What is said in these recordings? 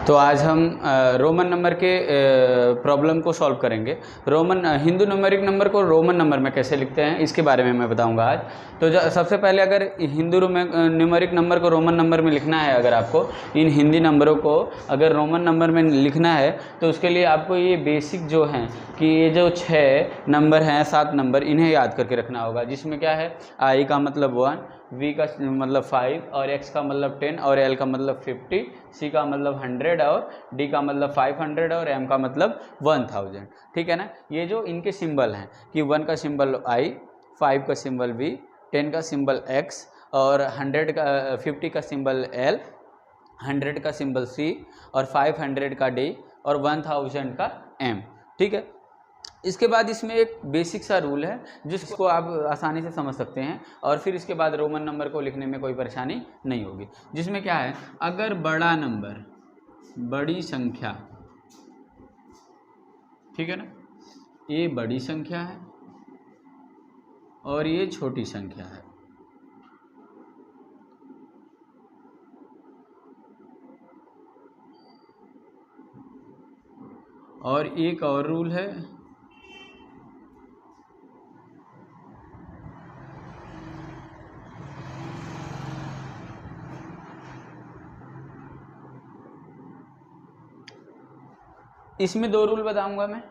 तो आज हम रोमन नंबर के प्रॉब्लम को सॉल्व करेंगे। हिंदू न्यूमेरिक नंबर को रोमन नंबर में कैसे लिखते हैं इसके बारे में मैं बताऊंगा आज। तो सबसे पहले अगर हिंदू न्यूमेरिक नंबर को रोमन नंबर में लिखना है, अगर आपको इन हिंदी नंबरों को अगर रोमन नंबर में लिखना है तो उसके लिए आपको ये बेसिक जो हैं कि ये जो 6 नंबर हैं, 7 नंबर, इन्हें याद करके रखना होगा। जिसमें क्या है, आई का मतलब 1, V का मतलब 5 और X का मतलब 10 और L का मतलब 50, C का मतलब 100 और D का मतलब 500 और M का मतलब 1000। ठीक है ना। ये जो इनके सिंबल हैं कि 1 का सिंबल I, 5 का सिंबल V, 10 का सिंबल X और 50 का सिंबल L, 100 का सिंबल C और 500 का D और 1000 का M। ठीक है। इसके बाद इसमें एक बेसिक सा रूल है जिसको आप आसानी से समझ सकते हैं और फिर इसके बाद रोमन नंबर को लिखने में कोई परेशानी नहीं होगी। जिसमें क्या है, अगर बड़ा नंबर, बड़ी संख्या, ठीक है ना, ये बड़ी संख्या है और ये छोटी संख्या है, और एक और रूल है, इसमें 2 रूल बताऊंगा मैं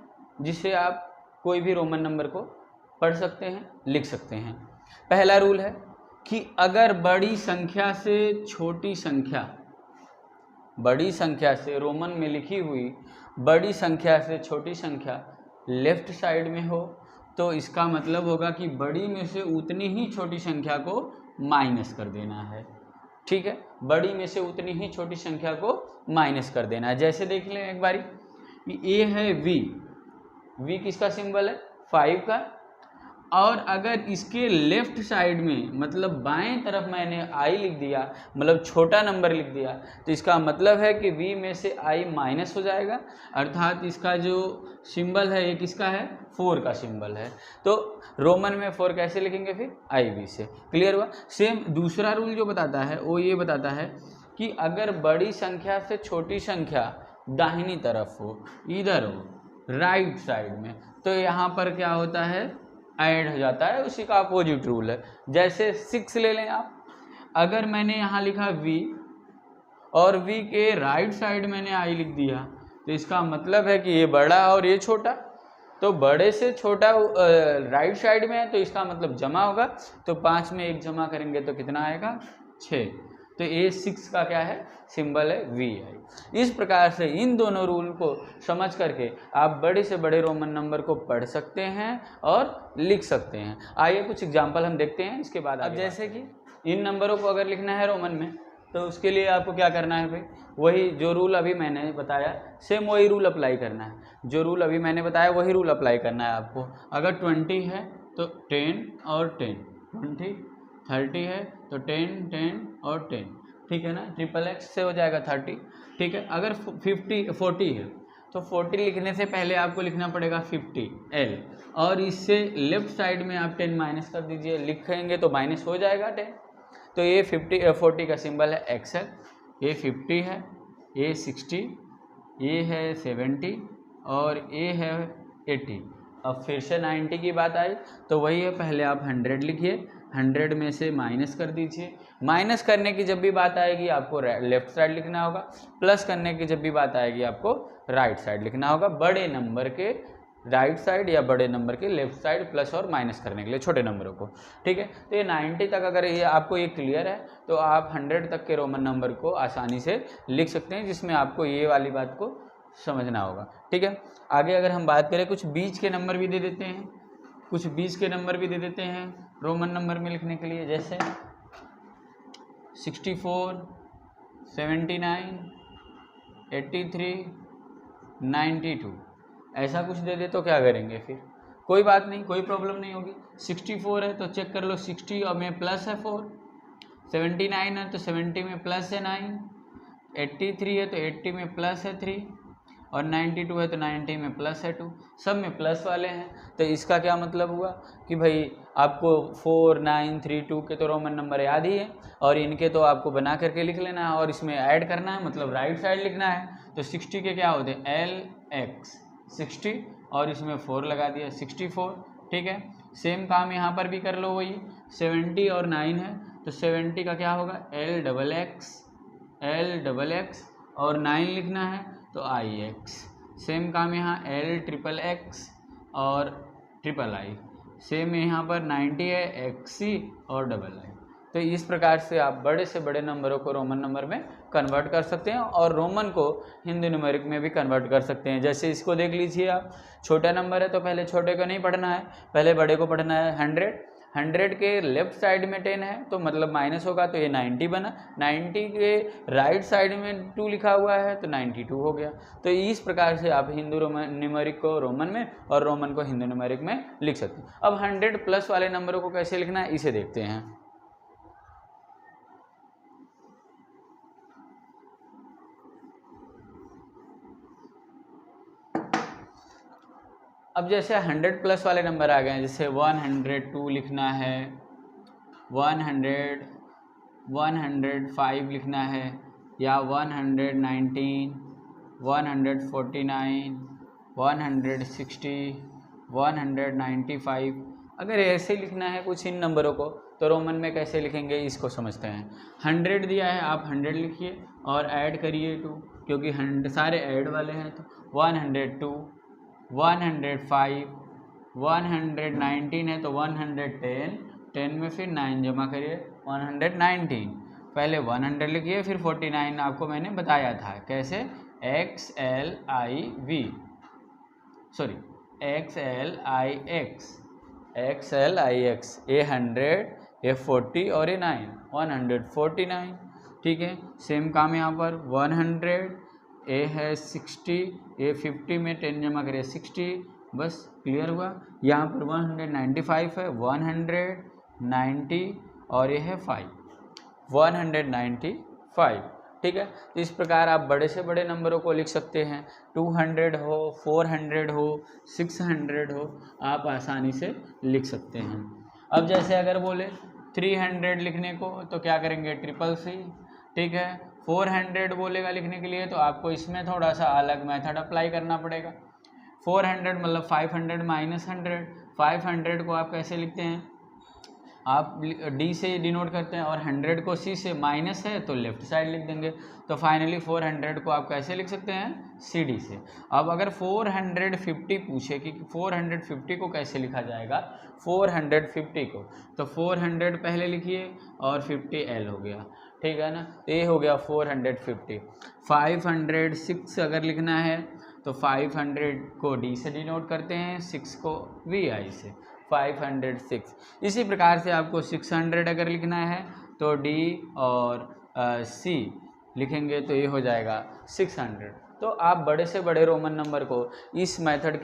जिससे आप कोई भी रोमन नंबर को पढ़ सकते हैं, लिख सकते हैं। पहला रूल है कि अगर बड़ी संख्या से छोटी संख्या, बड़ी संख्या से रोमन में लिखी हुई बड़ी संख्या से छोटी संख्या लेफ्ट साइड में हो तो इसका मतलब होगा कि बड़ी में से उतनी ही छोटी संख्या को माइनस कर देना है। ठीक है, बड़ी में से उतनी ही छोटी संख्या को माइनस कर देना है। जैसे देख लें एक बारी, ये है V किसका सिंबल है, 5 का, और अगर इसके लेफ्ट साइड में मतलब बाएं तरफ मैंने I लिख दिया, मतलब छोटा नंबर लिख दिया, तो इसका मतलब है कि V में से I माइनस हो जाएगा, अर्थात इसका जो सिंबल है ये किसका है, 4 का सिंबल है। तो रोमन में 4 कैसे लिखेंगे, फिर IV से। क्लियर हुआ। सेम दूसरा रूल जो बताता है वो ये बताता है कि अगर बड़ी संख्या से छोटी संख्या दाहिनी तरफ हो, इधर हो, राइट साइड में, तो यहाँ पर क्या होता है, ऐड हो जाता है। उसी का अपोजिट रूल है। जैसे 6 ले लें आप, अगर मैंने यहाँ लिखा V और V के राइट साइड मैंने I लिख दिया तो इसका मतलब है कि ये बड़ा और ये छोटा, तो बड़े से छोटा राइट साइड में है तो इसका मतलब जमा होगा, तो 5 में 1 जमा करेंगे तो कितना आएगा, 6। तो ये 6 का क्या है, सिंबल है VI। इस प्रकार से इन दोनों रूल को समझ करके आप बड़े से बड़े रोमन नंबर को पढ़ सकते हैं और लिख सकते हैं। आइए कुछ एग्जांपल हम देखते हैं, इसके बाद अब जैसे कि इन नंबरों को अगर लिखना है रोमन में तो उसके लिए आपको क्या करना है भाई, वही जो रूल अभी मैंने बताया, सेम वही रूल अप्लाई करना है। जो रूल अभी मैंने बताया वही रूल अप्लाई करना है आपको। अगर 20 है तो 10 और 10, 20, 30 है तो 10, 10 और 10, ठीक है ना, XXX से हो जाएगा 30। ठीक है। अगर 40 है तो 40 लिखने से पहले आपको लिखना पड़ेगा 50L, और इससे लेफ्ट साइड में आप 10 माइनस कर दीजिए, लिखेंगे तो माइनस हो जाएगा 10। तो ये 40 का सिंबल है XL, ये 50 है, ये 60, ये है 70 और ये है 80। अब फिर से 90 की बात आई तो वही है, पहले आप 100 लिखिए, 100 में से माइनस कर दीजिए। माइनस करने की जब भी बात आएगी आपको लेफ्ट साइड लिखना होगा, प्लस करने की जब भी बात आएगी आपको राइट साइड लिखना होगा। बड़े नंबर के राइट साइड या बड़े नंबर के लेफ्ट साइड प्लस और माइनस करने के लिए छोटे नंबरों को। ठीक है। तो ये 90 तक अगर ये आपको ये क्लियर है तो आप 100 तक के रोमन नंबर को आसानी से लिख सकते हैं, जिसमें आपको ये वाली बात को समझना होगा। ठीक है। आगे अगर हम बात करें, कुछ बीच के नंबर भी दे देते हैं, कुछ बीच के नंबर भी दे देते हैं रोमन नंबर में लिखने के लिए, जैसे 64, 79, 83, 92, ऐसा कुछ दे दे तो क्या करेंगे फिर, कोई बात नहीं, कोई प्रॉब्लम नहीं होगी। 64 है तो चेक कर लो, 60 और में प्लस है 4, 79 है तो 70 में प्लस है 9, 83 है तो 80 में प्लस है 3 और 92 है तो 90 में प्लस है 2, सब में प्लस वाले हैं। तो इसका क्या मतलब हुआ कि भाई आपको 4, 9, 3, 2 के तो रोमन नंबर याद ही है, और इनके तो आपको बना करके लिख लेना है और इसमें ऐड करना है, मतलब राइट साइड लिखना है। तो 60 के क्या होते हैं, LX 60 और इसमें 4 लगा दिया 64, ठीक है। सेम काम यहाँ पर भी कर लो, वही 70 और 9 है तो 70 का क्या होगा LXX और 9 लिखना है तो IX। सेम काम यहाँ LXXX और III, सेम यहाँ पर 90 है XC और II। तो इस प्रकार से आप बड़े से बड़े नंबरों को रोमन नंबर में कन्वर्ट कर सकते हैं और रोमन को हिंदू न्यूमेरिक में भी कन्वर्ट कर सकते हैं। जैसे इसको देख लीजिए आप, छोटा नंबर है तो पहले छोटे को नहीं पढ़ना है, पहले बड़े को पढ़ना है। 100 के लेफ्ट साइड में 10 है तो मतलब माइनस होगा तो ये 90 बना, 90 के राइट साइड में 2 लिखा हुआ है तो 92 हो गया। तो इस प्रकार से आप हिंदू न्यूमेरिक को रोमन में और रोमन को हिंदू न्यूमेरिक में लिख सकते हैं। अब 100 प्लस वाले नंबरों को कैसे लिखना है इसे देखते हैं। अब जैसे 100 प्लस वाले नंबर आ गए हैं, जैसे 102 लिखना है, 105 लिखना है, या 119, 149, 160, 195। अगर ऐसे लिखना है कुछ इन नंबरों को तो रोमन में कैसे लिखेंगे इसको समझते हैं। 100 दिया है, आप 100 लिखिए और ऐड करिए 2, क्योंकि 100 सारे ऐड वाले हैं तो 102, 105, 119 है तो 110, 10 में फिर 9 जमा करिए 119। पहले 100 लिखिए फिर 49 आपको मैंने बताया था कैसे, XLIV, सॉरी XLIX, ये 100, ये 40 और ये 9, 149, ठीक है। सेम काम यहाँ पर 100, ए है 60, ए 50 में 10 जमा करिए 60, बस क्लियर हुआ। यहाँ पर 195 है, 190 और ये है 5, 195, ठीक है। तो इस प्रकार आप बड़े से बड़े नंबरों को लिख सकते हैं, 200 हो, 400 हो, 600 हो, आप आसानी से लिख सकते हैं। अब जैसे अगर बोले 300 लिखने को तो क्या करेंगे, CCC, ठीक है। 400 बोलेगा लिखने के लिए तो आपको इसमें थोड़ा सा अलग मेथड अप्लाई करना पड़ेगा। 400 मतलब 500 माइनस 100, 500 को आप कैसे लिखते हैं, आप D से डिनोट करते हैं और 100 को C से, माइनस है तो लेफ्ट साइड लिख देंगे। तो फाइनली 400 को आप कैसे लिख सकते हैं, CD से। अब अगर 450 पूछे कि 450 को कैसे लिखा जाएगा, 450 को तो 400 पहले लिखिए और 50 L हो गया, ठीक है ना। ये हो गया 450। 506 अगर लिखना है तो 500 को D से डिनोट करते हैं, 6 को VI से, 506। इसी प्रकार से आपको 600 अगर लिखना है तो D और C लिखेंगे तो ये हो जाएगा 600। तो आप बड़े से बड़े रोमन नंबर को इस मेथड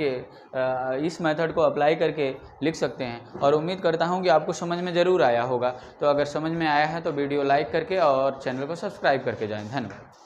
को अप्लाई करके लिख सकते हैं और उम्मीद करता हूँ कि आपको समझ में ज़रूर आया होगा। तो अगर समझ में आया है तो वीडियो लाइक करके और चैनल को सब्सक्राइब करके जाएं। धन्यवाद।